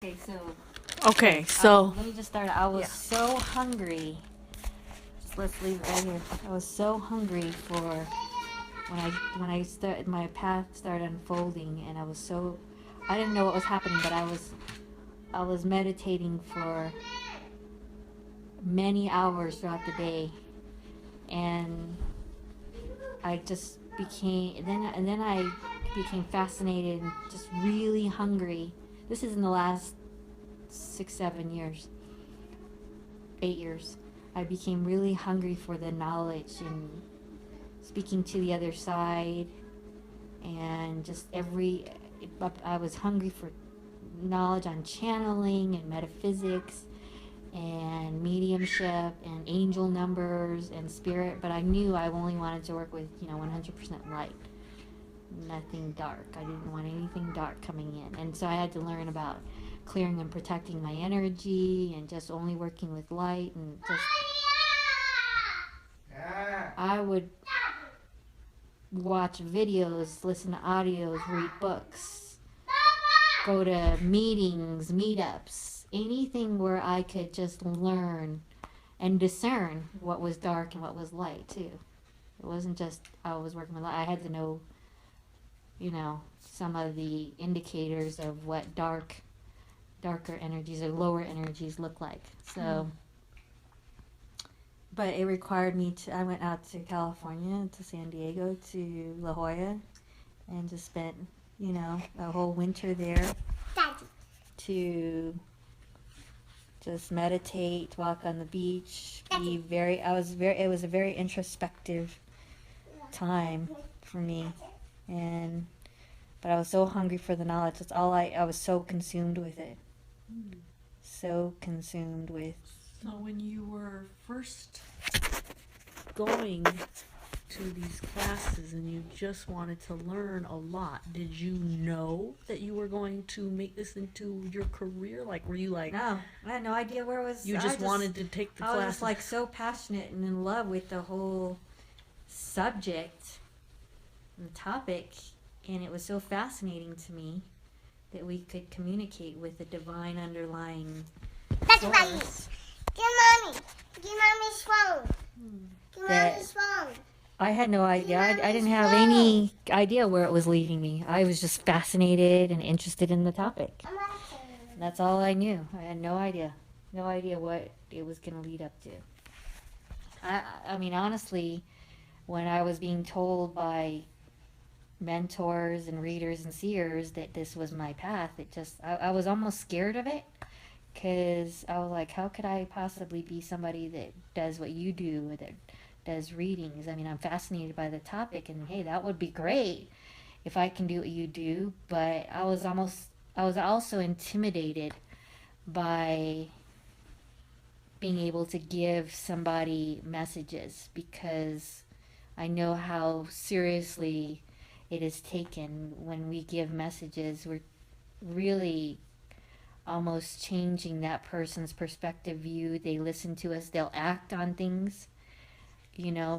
Okay, so Okay, so let me just start. I was so hungry. Just let's leave it right here. I was so hungry for when I started my path started unfolding, and I didn't know what was happening, but I was meditating for many hours throughout the day, and I just then I became fascinated and just really hungry. This is in the last 6, 7 years. 8 years, I became really hungry for the knowledge and speaking to the other side, and I was hungry for knowledge on channeling and metaphysics and mediumship and angel numbers and spirit, but I knew I only wanted to work with 100% light, nothing dark. I didn't want anything dark coming in, and so I had to learn about clearing and protecting my energy and just only working with light. And just I would watch videos, listen to audios, read books, go to meetings, meetups, anything where I could just learn and discern what was dark and what was light too. It wasn't just I was working with light. I had to know, some of the indicators of what darker energies or lower energies look like. So, but it required I went out to California, to San Diego, to La Jolla, and just spent, a whole winter there to just meditate, walk on the beach, it was a very introspective time for me. But I was so hungry for the knowledge. I was so consumed with it. So consumed with. So when you were first going to these classes and you just wanted to learn a lot, did you know that you were going to make this into your career? Like, were you like... No, I had no idea where it was. You just wanted to take the class. I was just like so passionate and in love with the whole subject and topic, and it was so fascinating to me that we could communicate with the divine underlying source. Give mommy's phone. Give mommy's phone. I had no idea. I didn't have any idea where it was leading me. I was just fascinated and interested in the topic. That's all I knew. I had no idea. No idea what it was going to lead up to. I mean, honestly, when I was being told by mentors and readers and seers that this was my path, I was almost scared of it. Because I was like, how could I possibly be somebody that does what you do, that does readings? I mean, I'm fascinated by the topic, and hey, that would be great if I can do what you do. But I was also intimidated by being able to give somebody messages, because I know how seriously it is taken when we give messages. We're really almost changing that person's perspective view. They listen to us, they'll act on things,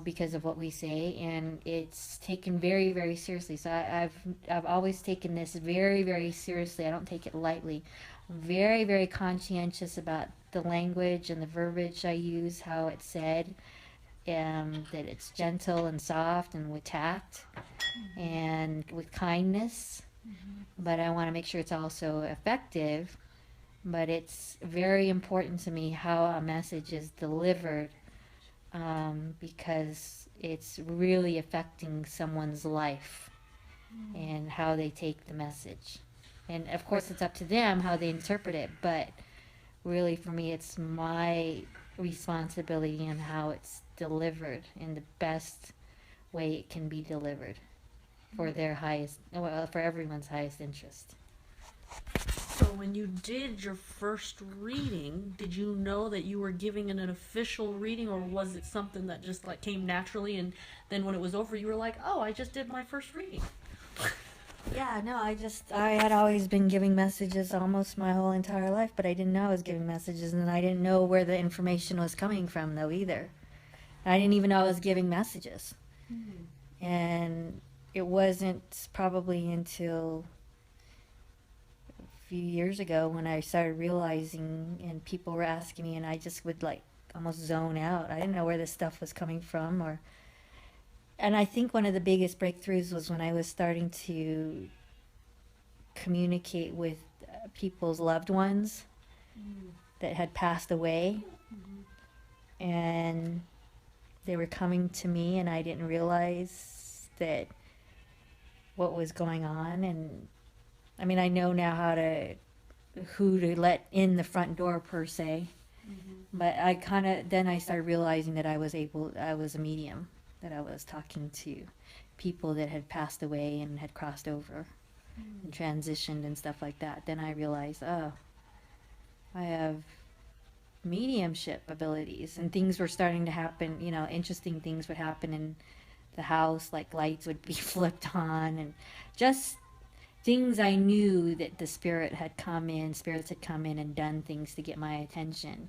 because of what we say, and it's taken very, very seriously. So I've always taken this very, very seriously. I don't take it lightly. I'm very, very conscientious about the language and the verbiage I use, how it's said, that it's gentle and soft and with tact and with kindness. But I want to make sure it's also effective. But it's very important to me how a message is delivered, because it's really affecting someone's life and how they take the message. And of course, it's up to them how they interpret it, but really for me, it's my responsibility in how it's delivered in the best way it can be delivered for for everyone's highest interest. So when you did your first reading, did you know that you were giving an official reading, or was it something that just like came naturally, and then when it was over you were like, oh, I just did my first reading? Yeah, no, I had always been giving messages almost my whole entire life, but I didn't know I was giving messages, and I didn't know where the information was coming from though either. I didn't even know I was giving messages. And it wasn't probably until few years ago when I started realizing, and people were asking me, and I just would like almost zone out. I didn't know where this stuff was coming from, or. And I think one of the biggest breakthroughs was when I was starting to communicate with people's loved ones that had passed away, and they were coming to me, and I didn't realize that what was going on. And I mean, I know now who to let in the front door per se, but I kind of then I started realizing that I was a medium, that I was talking to people that had passed away and had crossed over and transitioned and stuff like that. Then I realized, oh, I have mediumship abilities, and things were starting to happen. Interesting things would happen in the house, like lights would be flipped on, and just things I knew that the spirits had come in and done things to get my attention.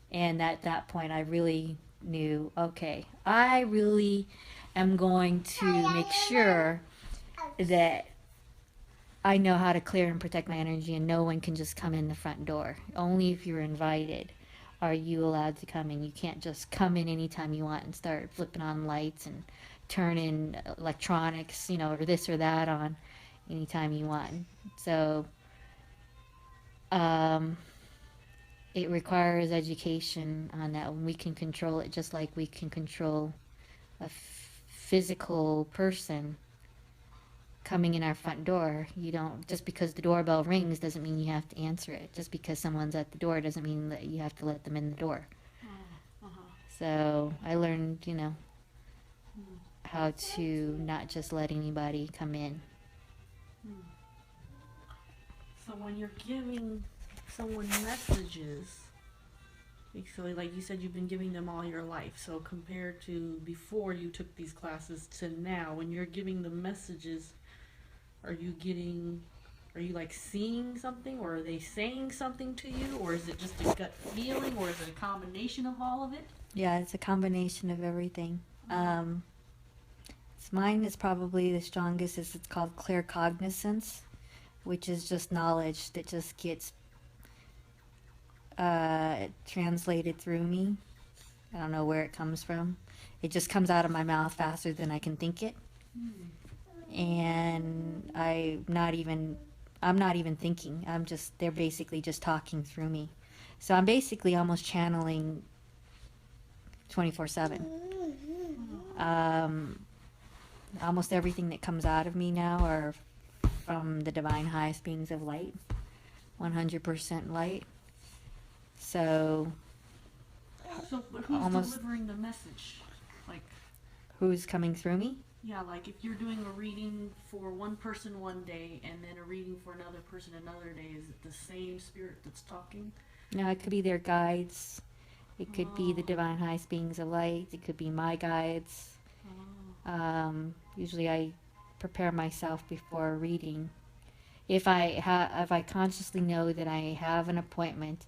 And at that point, I really knew, okay, I really am going to make sure that I know how to clear and protect my energy, and no one can just come in the front door. Only if you're invited are you allowed to come in. You can't just come in anytime you want and start flipping on lights and turning electronics, or this or that on anytime you want. So it requires education on that. We can control it just like we can control a physical person coming in our front door. You don't, just because the doorbell rings doesn't mean you have to answer it. Just because someone's at the door doesn't mean that you have to let them in the door. So I learned, how to not just let anybody come in. So when you're giving someone messages, basically, like you said, you've been giving them all your life. So compared to before you took these classes to now, when you're giving the messages, are you like seeing something, or are they saying something to you, or is it just a gut feeling, or is it a combination of all of it? Yeah, it's a combination of everything. Mine is probably the strongest. It's called clear cognizance, which is just knowledge that just gets translated through me. I don't know where it comes from. It just comes out of my mouth faster than I can think it. And I'm not even thinking. They're basically just talking through me. So I'm basically almost channeling 24/7. Almost everything that comes out of me now are from the divine highest beings of light, 100% light. So but who's delivering the message? Like, who's coming through me? Yeah, like if you're doing a reading for one person one day and then a reading for another person another day, is it the same spirit that's talking? No, it could be their guides. It could be the divine highest beings of light. It could be my guides. Usually I prepare myself before a reading. If I consciously know that I have an appointment,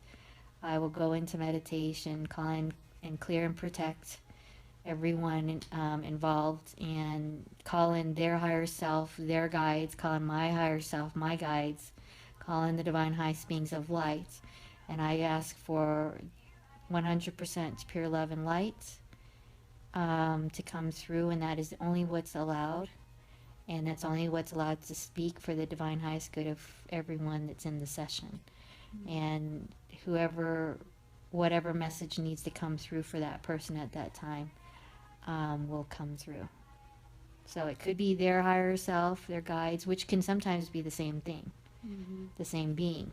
I will go into meditation, call in and clear and protect everyone involved, and call in their higher self, their guides, call in my higher self, my guides, call in the divine highest beings of light, and I ask for 100% pure love and light to come through, and that is only what's allowed, and that's only what's allowed to speak for the divine highest good of everyone that's in the session. And whatever message needs to come through for that person at that time will come through. So it could be their higher self, their guides, which can sometimes be the same thing, the same being.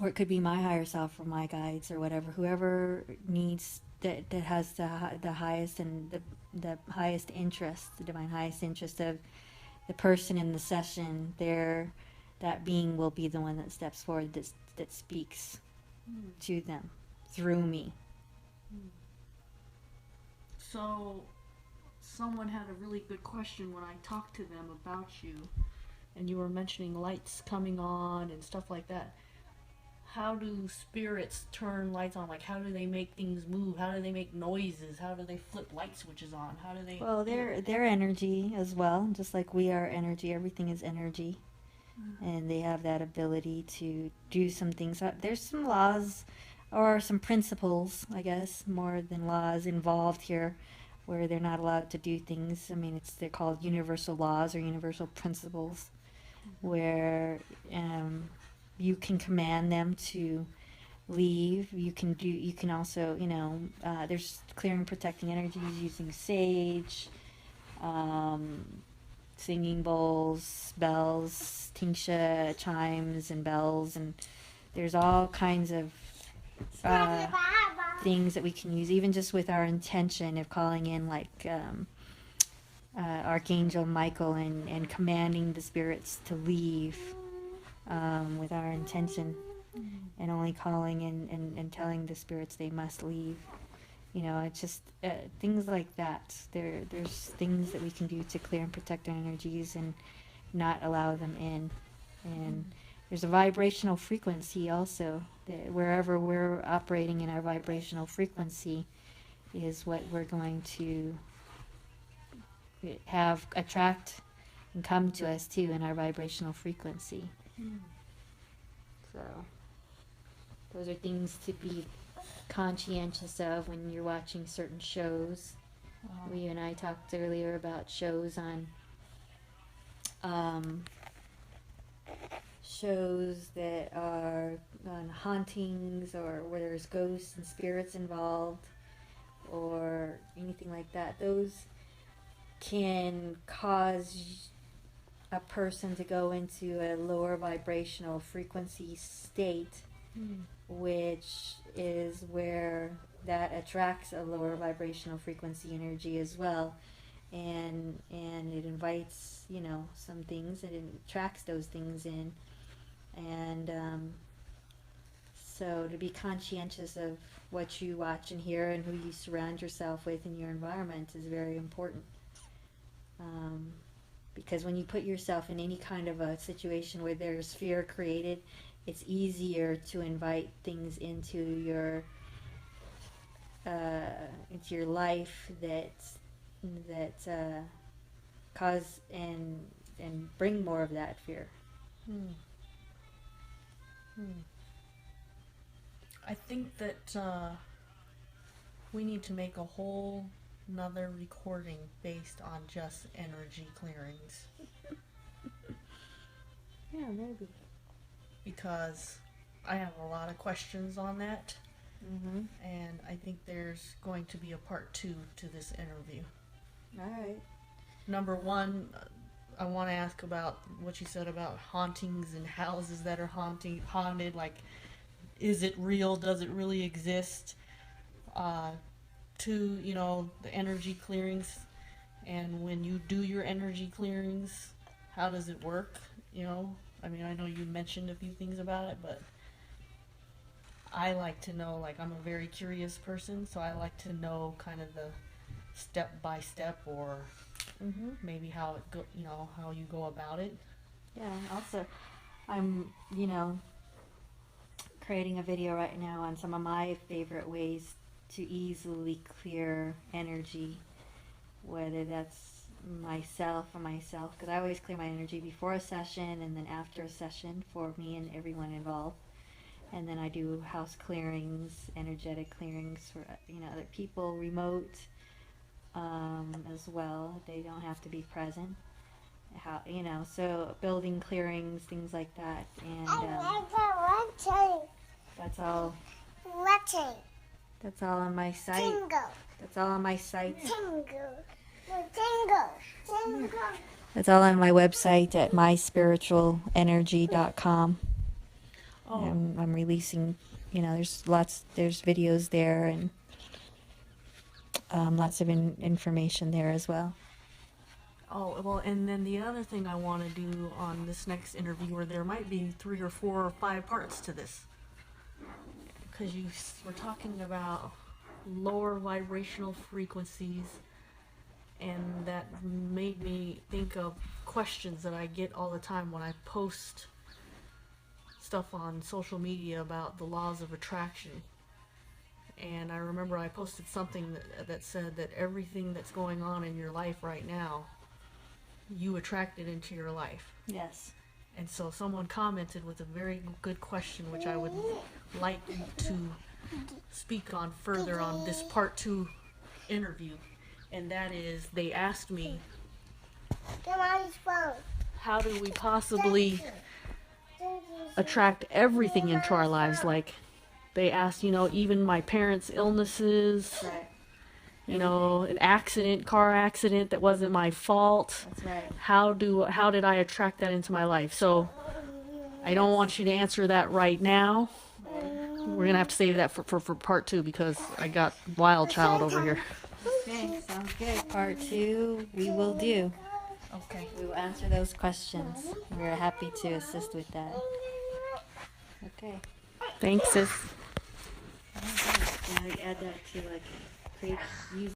Or it could be my higher self or my guides or whatever, whoever needs that has the highest and the highest interest, the divine highest interest of the person in the session. That being will be the one that steps forward, that speaks to them through me. So someone had a really good question when I talked to them about you, and you were mentioning lights coming on and stuff like that. how do spirits turn lights on? Like, how do they make things move? How do they make noises? How do they flip light switches on? How do they? Well, they're energy as well, just like we are energy. Everything is energy, and they have that ability to do some things. There's some laws or some principles, I guess, more than laws involved here, where they're not allowed to do things. I mean, they're called universal laws or universal principles, where you can command them to leave. You can also, there's clearing, protecting energies using sage, um, singing bowls, bells, tingsha, chimes, and bells, and there's all kinds of things that we can use, even just with our intention of calling in, like Archangel Michael, and commanding the spirits to leave with our intention, and only calling in and telling the spirits they must leave. It's just things like that. There's things that we can do to clear and protect our energies and not allow them in. And there's a vibrational frequency also. That wherever we're operating in our vibrational frequency is what we're going to have attract and come to us too, in our vibrational frequency. So those are things to be conscientious of when you're watching certain shows. You and I talked earlier about shows that are on hauntings, or where there's ghosts and spirits involved, or anything like that. Those can cause a person to go into a lower vibrational frequency state, which is where that attracts a lower vibrational frequency energy as well, and it invites some things, and it attracts those things in, and so to be conscientious of what you watch and hear and who you surround yourself with in your environment is very important, because when you put yourself in any kind of a situation where there's fear created, it's easier to invite things into your life that cause and bring more of that fear. I think that we need to make a whole another recording based on just energy clearings. Yeah, maybe. Because I have a lot of questions on that, and I think there's going to be a part 2 to this interview. All right. Number 1, I want to ask about what you said about hauntings and houses that are haunted. Like, is it real? Does it really exist? 2, the energy clearings, and when you do your energy clearings, how does it work? I mean, I know you mentioned a few things about it, but I like to know, like, I'm a very curious person, so I like to know kind of the step by step, or maybe how how you go about it. Yeah, also, I'm, creating a video right now on some of my favorite ways to easily clear energy, whether that's myself, because I always clear my energy before a session and then after a session for me and everyone involved. And then I do house clearings, energetic clearings for other people, remote as well. They don't have to be present. So building clearings, things like that, and that's all. That's all on my site. Tingle. That's all on my site. Tingle. Tingle. Tingle. That's all on my website at myspiritualenergy.com. Oh, I'm releasing, there's videos there, and lots of information there as well. oh, well, and then the other thing I want to do on this next interview, or there might be 3 or 4 or 5 parts to this, because you were talking about lower vibrational frequencies, and that made me think of questions that I get all the time when I post stuff on social media about the laws of attraction. And I remember I posted something that said that everything that's going on in your life right now, you attracted into your life. Yes. And so someone commented with a very good question, which I would like to speak on further on this part 2 interview. And that is, they asked me, Get Mommy's phone. how do we possibly attract everything into our lives? Like, they asked, even my parents' illnesses, Right. an accident, car accident that wasn't my fault. That's right. How did I attract that into my life? So I don't want you to answer that right now. We're gonna have to save that for part 2, because I got wild child over here. Okay, sounds good. Part 2, we will do. Okay. We will answer those questions. We're happy to assist with that. Okay. Thanks, sis. Now we add that to create use